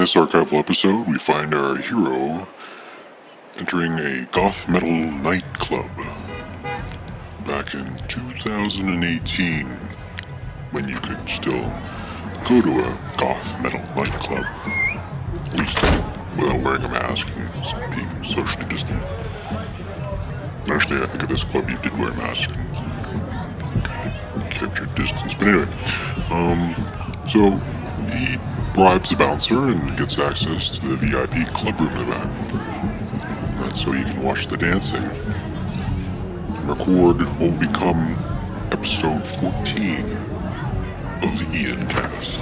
this archival episode, we find our hero entering a goth metal nightclub back in 2018, when you could still go to a goth metal nightclub, at least without wearing a mask and being socially distant. Actually, I think at this club you did wear a mask and kept your distance. But anyway, so he bribes the bouncer and gets access to the VIP club room in the back. That's so you can watch the dancing and record what will become episode 14 of the Iancast.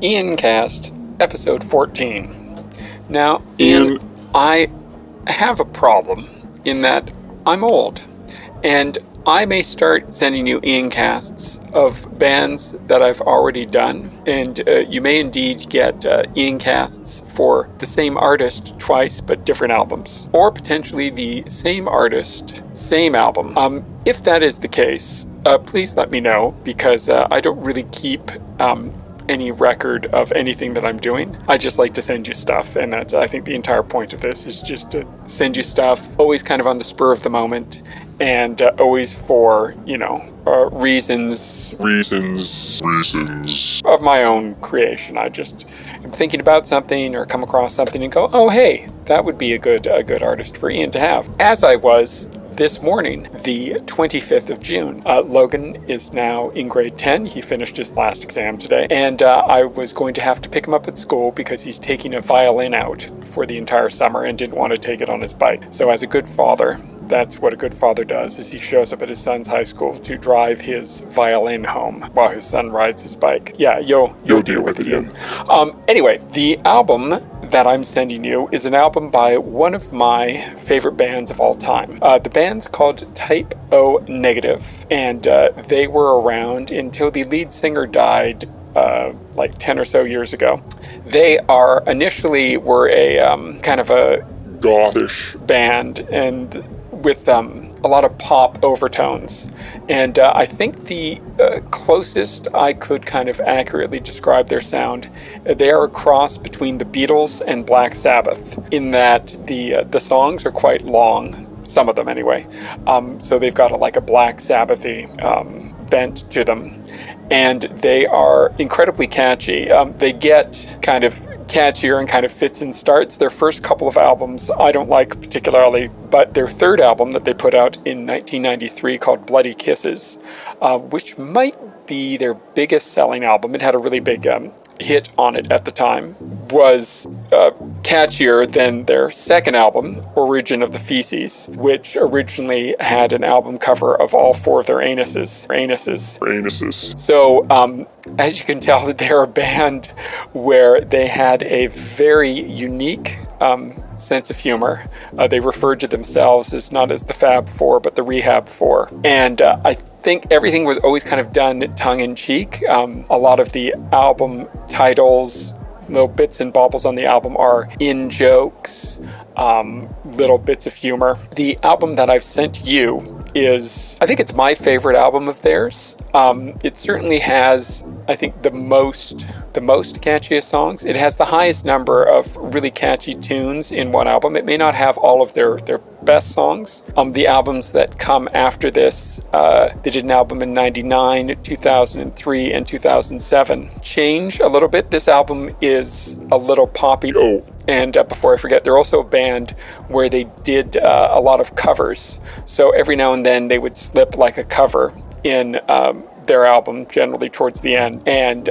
Iancast, episode 14. Now, Ian, I have a problem in that I'm old, and I may start sending you Iancasts of bands that I've already done, and you may indeed get Iancasts for the same artist twice, but different albums, or potentially the same artist, same album. If that is the case, please let me know, because I don't really keep any record of anything that I'm doing. I just like to send you stuff, and that I think the entire point of this is just to send you stuff, always kind of on the spur of the moment, and always for, reasons of my own creation. I just am thinking about something or come across something and go, oh hey, that would be a good artist for Ian to have. As I was this morning, the 25th of June. Logan is now in grade 10. He finished his last exam today, and I was going to have to pick him up at school because he's taking a violin out for the entire summer and didn't want to take it on his bike. So as a good father, that's what a good father does, is he shows up at his son's high school to drive his violin home while his son rides his bike. Yeah, you'll deal with it, Ian. Anyway, the album that I'm sending you is an album by one of my favorite bands of all time. The band's called Type O Negative, and they were around until the lead singer died like 10 or so years ago. They initially were a kind of a gothish band, and with a lot of pop overtones. And I think the closest I could kind of accurately describe their sound, they are a cross between the Beatles and Black Sabbath, in that the songs are quite long, some of them anyway. So they've got a Black Sabbath-y bent to them. And they are incredibly catchy. They get kind of catchier and kind of fits and starts. Their first couple of albums I don't like particularly, but their third album that they put out in 1993 called Bloody Kisses, which might be their biggest selling album. It had a really big hit on it at the time, was catchier than their second album, Origin of the Feces, which originally had an album cover of all four of their anuses. So, as you can tell, that they're a band where they had a very unique sense of humor. They referred to themselves as not as the Fab Four, but the Rehab Four. And I think everything was always kind of done tongue-in-cheek. A lot of the album titles, little bits and baubles on the album are in-jokes, little bits of humor. The album that I've sent you is, I think it's my favorite album of theirs. It certainly has, I think, the most catchiest songs. It has the highest number of really catchy tunes in one album. It may not have all of their best songs. The albums that come after this, they did an album in 99, 2003, and 2007. Change a little bit. This album is a little poppy. Oh, and before I forget, they're also a band where they did a lot of covers. So every now and then they would slip like a cover in their album, generally towards the end, and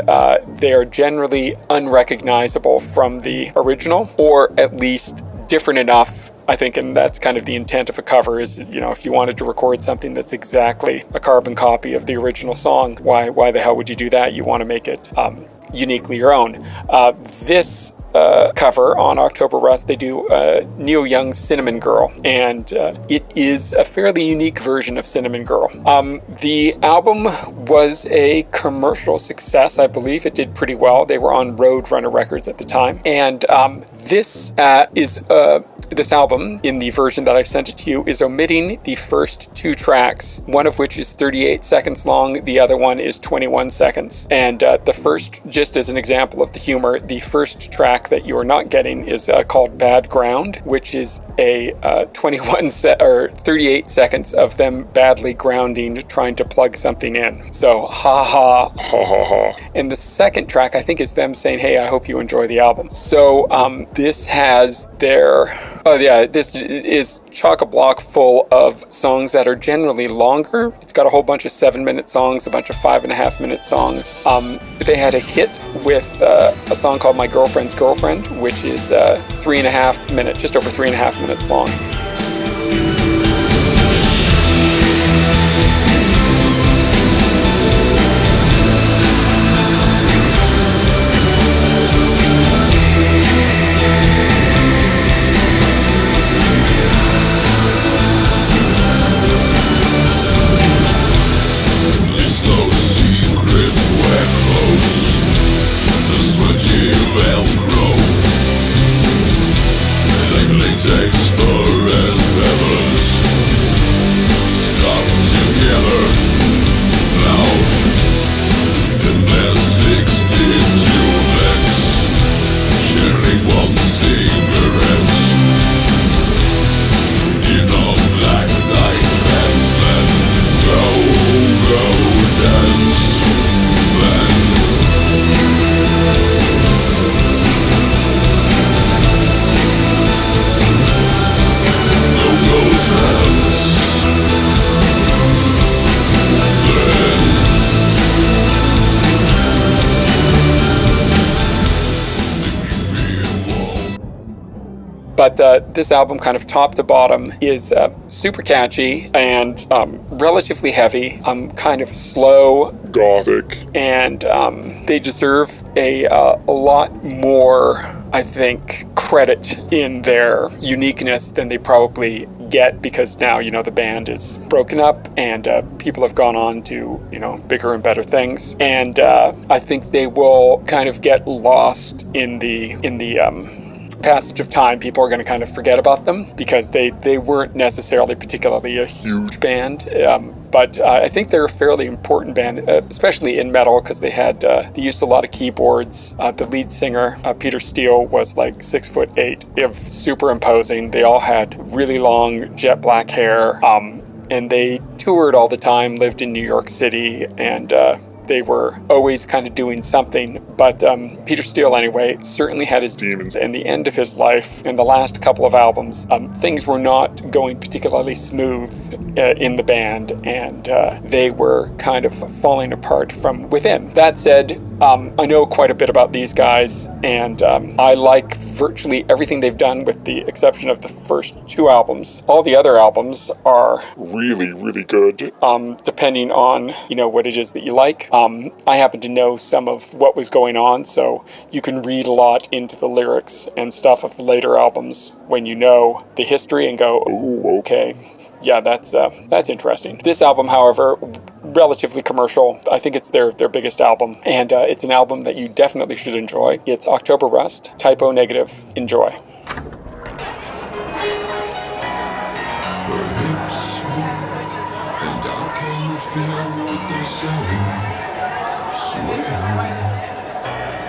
they are generally unrecognizable from the original, or at least different enough, I think, and that's kind of the intent of a cover is, you know, if you wanted to record something that's exactly a carbon copy of the original song, why the hell would you do that? You want to make it uniquely your own. This cover on October Rust, they do Neil Young's Cinnamon Girl, and it is a fairly unique version of Cinnamon Girl. The album was a commercial success. I believe it did pretty well. They were on Roadrunner Records at the time, and this album, in the version that I've sent it to you, is omitting the first two tracks, one of which is 38 seconds long, the other one is 21 seconds. And the first, just as an example of the humor, the first track that you are not getting is called Bad Ground, which is a 38 seconds of them badly grounding, trying to plug something in. So, ha ha, ha ha ha. And the second track, I think, is them saying, hey, I hope you enjoy the album. So, this has their... Oh yeah, this is chock-a-block full of songs that are generally longer. It's got a whole bunch of 7-minute songs, a bunch of 5.5-minute songs. They had a hit with a song called My Girlfriend's Girlfriend, which is 3.5 minutes, just over 3.5 minutes long. But this album, kind of top to bottom, is super catchy and relatively heavy, kind of slow, gothic, and they deserve a lot more, I think, credit in their uniqueness than they probably get, because now, you know, the band is broken up and people have gone on to, you know, bigger and better things, and I think they will kind of get lost in the passage of time. People are going to kind of forget about them because they weren't necessarily particularly a huge band, but I think they're a fairly important band, especially in metal, because they used a lot of keyboards. The lead singer, Peter Steele, was like 6'8", super imposing. They all had really long jet black hair, and they toured all the time, lived in New York City, and they were always kind of doing something. But Peter Steele, anyway, certainly had his demons. In the end of his life, in the last couple of albums, things were not going particularly smooth in the band, and they were kind of falling apart from within. That said, I know quite a bit about these guys, and I like virtually everything they've done with the exception of the first two albums. All the other albums are really, really good, depending on, you know, what it is that you like. I happen to know some of what was going on, so you can read a lot into the lyrics and stuff of the later albums when you know the history and go, oh, okay. Yeah, that's interesting. This album, however, relatively commercial. I think it's their biggest album, and it's an album that you definitely should enjoy. It's October Rust, Typo Negative. Enjoy. Her hips move, and I can feel what they're saying. Swear,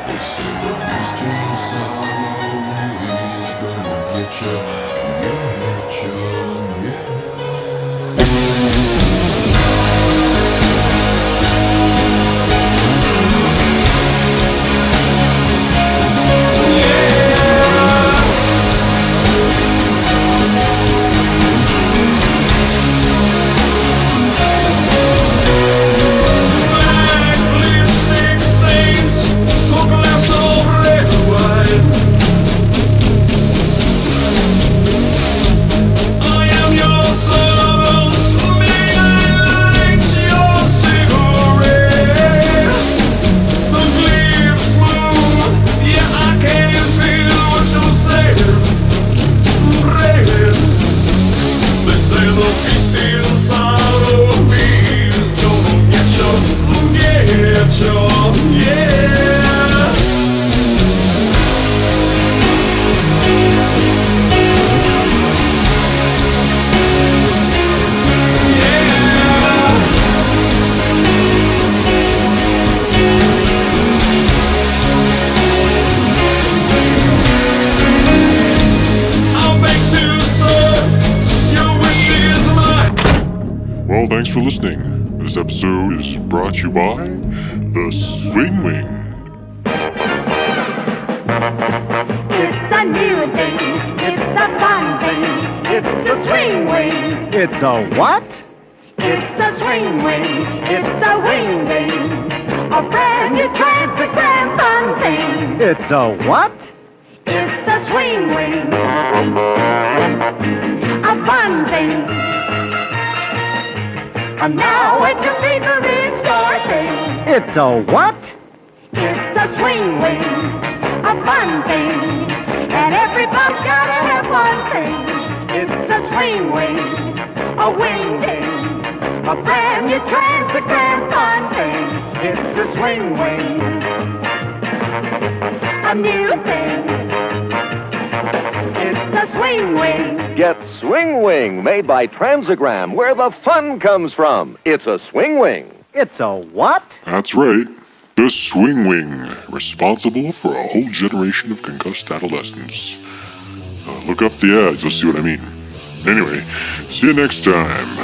they say the beast inside of me is gonna get you. Well, thanks for listening. This episode is brought to you by the Swing Wing. It's a new thing. It's a fun thing. It's a swing wing. It's a what? It's a swing wing. It's a wing wing. A brand new transcript fun thing. It's a what? It's a swing wing. A fun thing. And now it's your favorite store thing. It's a what? It's a swing wing. A fun thing. And everybody's gotta have one thing. It's a swing wing. A wing thing. A brand new transcript fun thing. It's a swing wing. A new thing. It's a swing wing. Get Swing Wing, made by Transigram, where the fun comes from. It's a Swing Wing. It's a what? That's right. The Swing Wing, responsible for a whole generation of concussed adolescents. Look up the ads, you'll see what I mean. Anyway, see you next time.